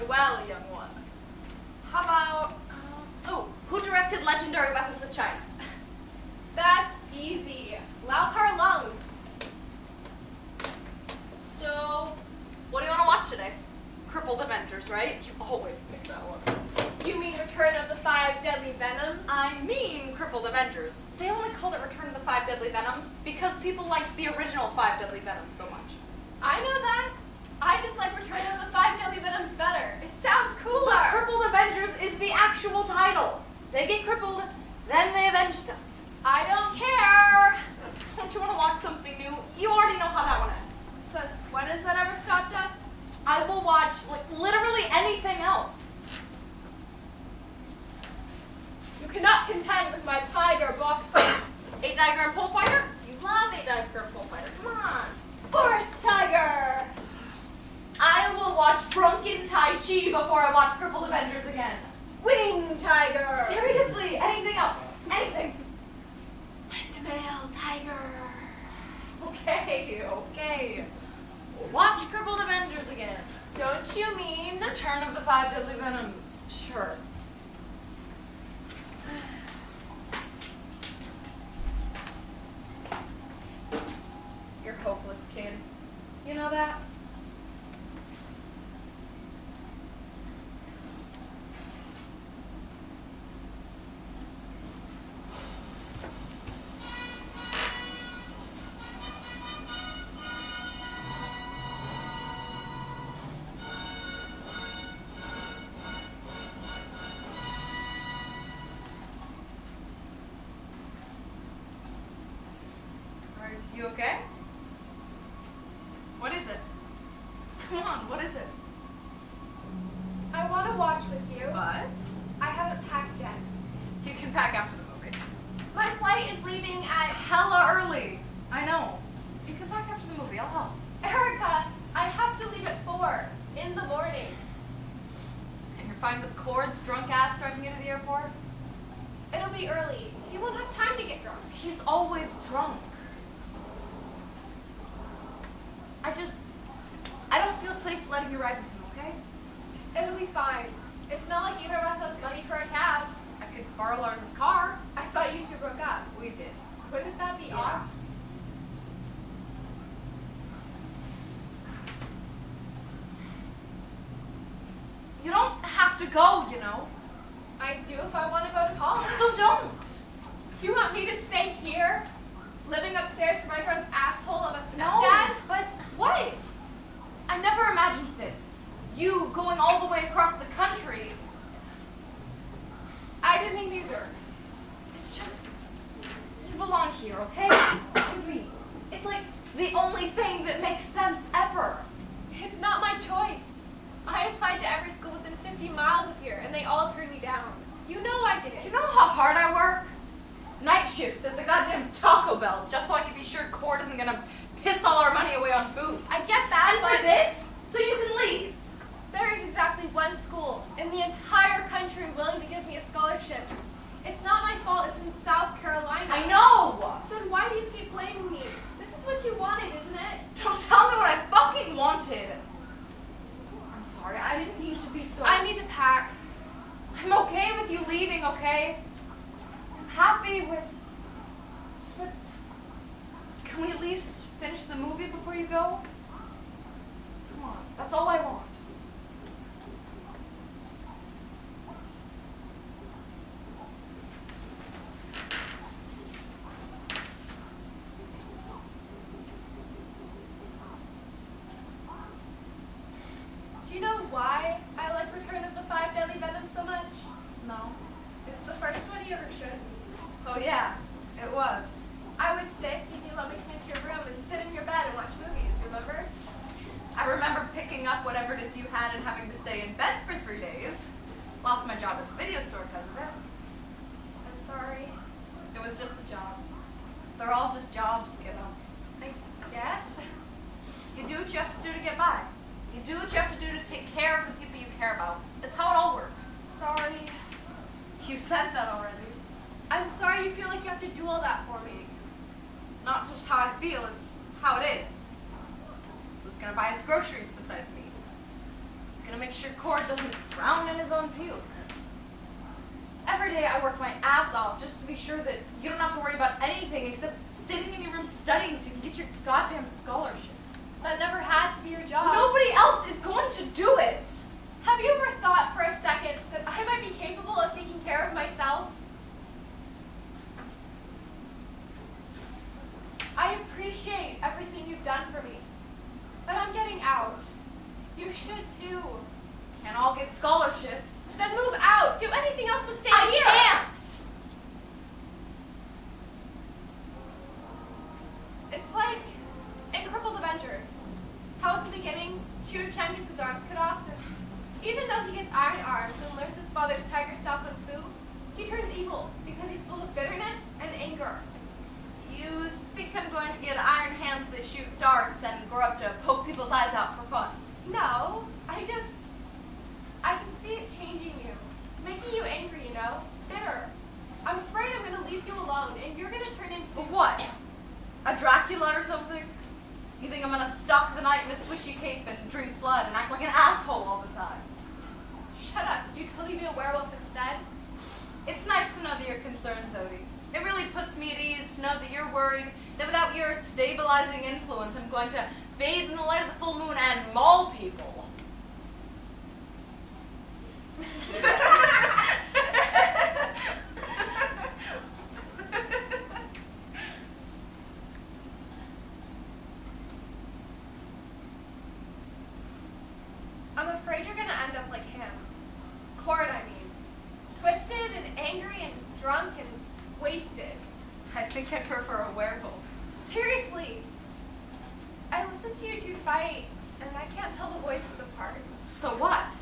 well, young one. How about... Oh, who directed Legendary Weapons of China? That's easy. Lau Kar Lung. So, what do you want to watch today? Crippled Avengers, right? You always pick that one. You mean Return of the Five Deadly Venoms? I mean Crippled Avengers. They only called it Return of the Five Deadly Venoms because people liked the original Five Deadly Venoms so much. I know that. I just like Return of the Five Deadly Venoms better. It sounds cooler. But Crippled Avengers is the actual title. They get crippled, then they avenge stuff. I don't care. Don't you want to watch something new? You already know how that one ends. Since when has that ever stopped us? I will watch, literally anything else. You cannot contend with my tiger box. 8-diagram pole fighter? You love 8-diagram pole fighter. Come on. Forest tiger. I will watch Drunken Tai Chi before I watch Crippled Avengers again. Wing tiger. Seriously, anything else. Anything. The male tiger. Okay. Watch Crippled Avengers again. Don't you mean Return of the Five Deadly Venoms. Sure. You're hopeless, kid. You know that? You okay? What is it? Come on, what is it? I want to watch with you. What? I haven't packed yet. You can pack after the movie. My flight is leaving at... Hella early. I know. You can pack after the movie. I'll help. Erica, I have to leave at 4 in the morning. And you're fine with Cord's drunk ass driving you to the airport? It'll be early. He won't have time to get drunk. He's always drunk. I don't feel safe letting you ride with him, okay? It'll be fine. It's not like either of us has money for a cab. I could borrow Lars's car. I thought you two broke up. We did. Wouldn't that be Yeah. odd? You don't have to go, you know. I do if I want to go to college. So don't. You want me to stay here? Living upstairs for my drunk asshole of a No, stepdad? but What? I never imagined this. You going all the way across the country. I didn't either. It's just, you belong here, okay? With me. It's like the only thing that makes sense ever. It's not my choice. I applied to every school within 50 miles of here, and they all turned me down. You know I did You it. know how hard I work? Night shifts at the goddamn Taco Bell, just so I can be sure Cord isn't gonna piss all our money away on booze. I get that, And but for this, so you can leave. there is exactly one school in the entire country willing to give me a scholarship. It's not my fault. It's in South Carolina. I know. Then why do you keep blaming me? This is what you wanted, isn't it? Don't tell me what I fucking wanted. I'm sorry, I didn't mean to be so... I need to pack. I'm okay with you leaving, okay? I'm happy with... But can we at least finish the movie before you go? Come on, that's all I want. Do you know why I like Return of the Five Deadly Venoms so much? No? It's the first one you ever showed me. Oh yeah, it was. I was sick and you let me come into your room and sit in your bed and watch movies, remember? I remember picking up whatever it is you had and having to stay in bed for 3 days. Lost my job at the video store because of it. I'm sorry. It was just a job. They're all just jobs, kiddo. I guess. You do what you have to do to get by. You do what you have to do to take care of the people you care about. It's how it all works. Sorry. You said that already. I'm sorry you feel like you have to do all that for me. It's not just how I feel, it's how it is. Who's gonna buy us groceries besides me? Who's gonna make sure Cord doesn't drown in his own puke. Every day I work my ass off just to be sure that you don't have to worry about anything except sitting in your room studying so you can get your goddamn scholarship. That never had to be your job. Nobody else is going to do it. Have you ever thought for a second that I might be capable of taking care of myself? I appreciate everything you've done for me, but I'm getting out. You should too. Can't all get scholarships. Then move out. Do anything else but stay I here. can't. It's like in Crippled Avengers. How at the beginning, Chu Cheng gets his arms cut off. Even though he gets iron arms and learns his father's tiger-style kung fu, he turns evil because he's full of bitterness and anger. You think I'm going to get iron hands that shoot darts and grow up to poke people's eyes out for fun? No, I can see it changing you, making you angry, you know, bitter. I'm afraid I'm going to leave you alone, and you're going to turn into... What? A Dracula or something? You think I'm going to stalk the night in a swishy cape and drink blood and act like an asshole all the time? Shut up. You totally be a werewolf instead? It's nice to know that you're concerned, Zody. It really puts me at ease to know that you're worried that without your stabilizing influence, I'm going to bathe in the light of the full moon and maul people. I'm afraid you're going to end up like him. Cord, I mean. Twisted and angry and drunk and wasted. I think I'd prefer a werewolf. Seriously. I listen to you two fight, and I can't tell the voices apart. So what?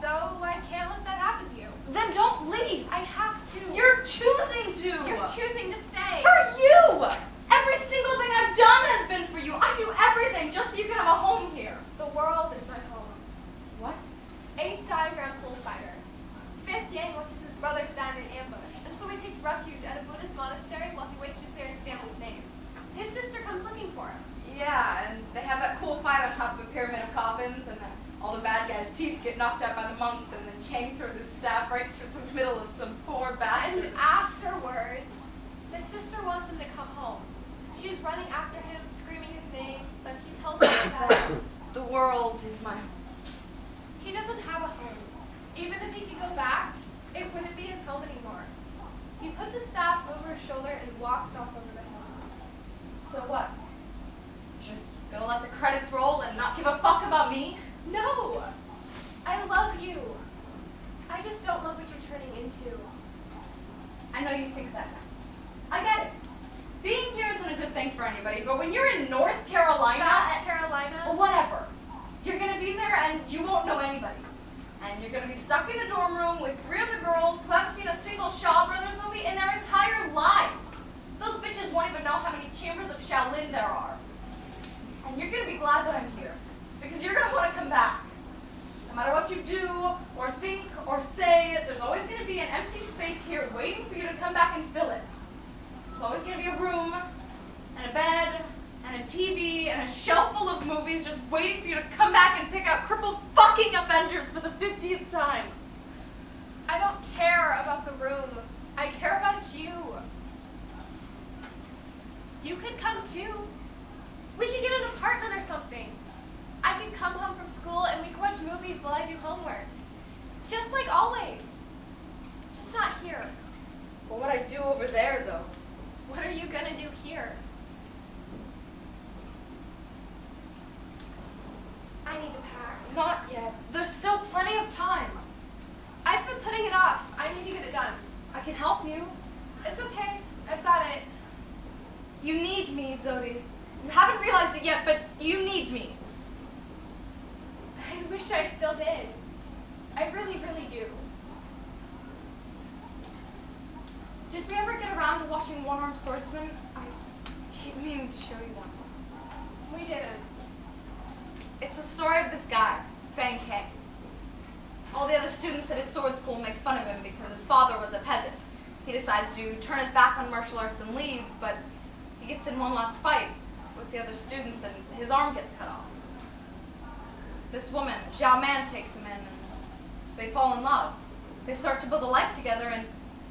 So I can't let that happen to you. Then don't leave. I have to. You're choosing to. You're choosing to stay. For you! Every single thing I've done has been for you. I do everything just so you can have a home here. The world is my home. What? 8th diagram bullfighter. 5th Yang watches his brother stand in ambush, and so he takes refuge at a Buddhist monastery while he waits to clear his family's name. His sister comes looking for him. Yeah, and they have that cool fight on top of a pyramid of coffins, and then all the bad guys' teeth get knocked out by the monks, and then Chang throws his staff right through the middle of some poor bastard. And afterwards, the sister wants him to come home. She's running after him, screaming his name, but he tells her that The world is my home. he doesn't have a home. Even if he could go back, it wouldn't be his home anymore. He puts his staff over his shoulder and walks off over the hill. So what? Just gonna let the credits roll and not give a fuck about me? No! I love you. I just don't love what you're turning into. I know you think that. I get it. Being here isn't a good thing for anybody, but when you're in North Carolina... South Carolina? Well, whatever. You're gonna be there and you won't know anybody. And you're gonna be stuck in a dorm room with 3 other girls who haven't seen a single Shaw Brothers movie in their entire lives. Those bitches won't even know how many chambers of Shaolin there are. And you're gonna be glad that I'm here, because you're gonna want to come back. No matter what you do, or think, or say, there's always gonna be an empty space here waiting for you to come back and fill it. There's always gonna be a room, and a bed, and a TV, and a shelf full of movies just waiting for you to come back and pick out crippled fucking Avengers for the 50th time. I don't care about the room. I care about you. You could come too. We could get an apartment or something. I could come home from school and we could watch movies while I do homework. Just like always. Just not here. What would I do over there, though? What are you gonna do here? I need to pack. Not yet. There's still plenty of time. I've been putting it off. I need to get it done. I can help you. It's okay. I've got it. You need me, Zody. You haven't realized it yet, but you need me. I wish I still did. I really, really do. Did we ever get around to watching One-Armed Swordsman? I keep meaning to show you that one. We didn't. It's the story of this guy, Fang Kang. All the other students at his sword school make fun of him because his father was a peasant. He decides to turn his back on martial arts and leave, but he gets in one last fight with the other students and his arm gets cut off. this woman, Xiao Man, takes him in, and they fall in love. They start to build a life together, and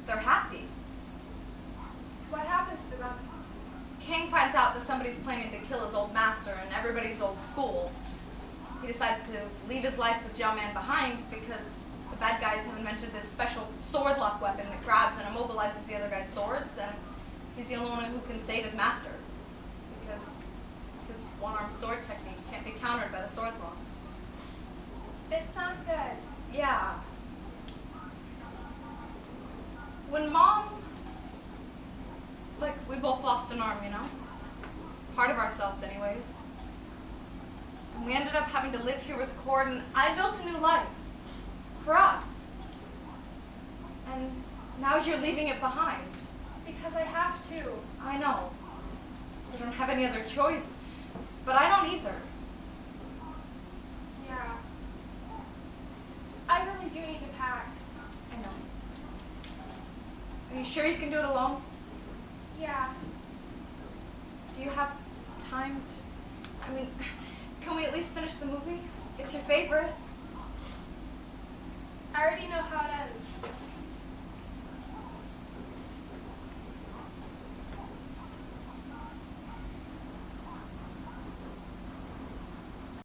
they're happy. What happens to them? King finds out that somebody's planning to kill his old master and everybody's old school. He decides to leave his life with Xiao Man behind because the bad guys have invented this special sword lock weapon that grabs and immobilizes the other guy's swords, and he's the only one who can save his master. Because his one-armed sword technique can't be countered by the sword law. It sounds good. Yeah. When Mom... It's like we both lost an arm, you know? Part of ourselves, anyways. And we ended up having to live here with Cord, and I built a new life. For us. And now you're leaving it behind. Because I have to. I know. You don't have any other choice. But I don't either. Yeah. I really do need to pack. I know. Are you sure you can do it alone? Yeah. Do you have time to... I mean, can we at least finish the movie? It's your favorite. I already know how it ends.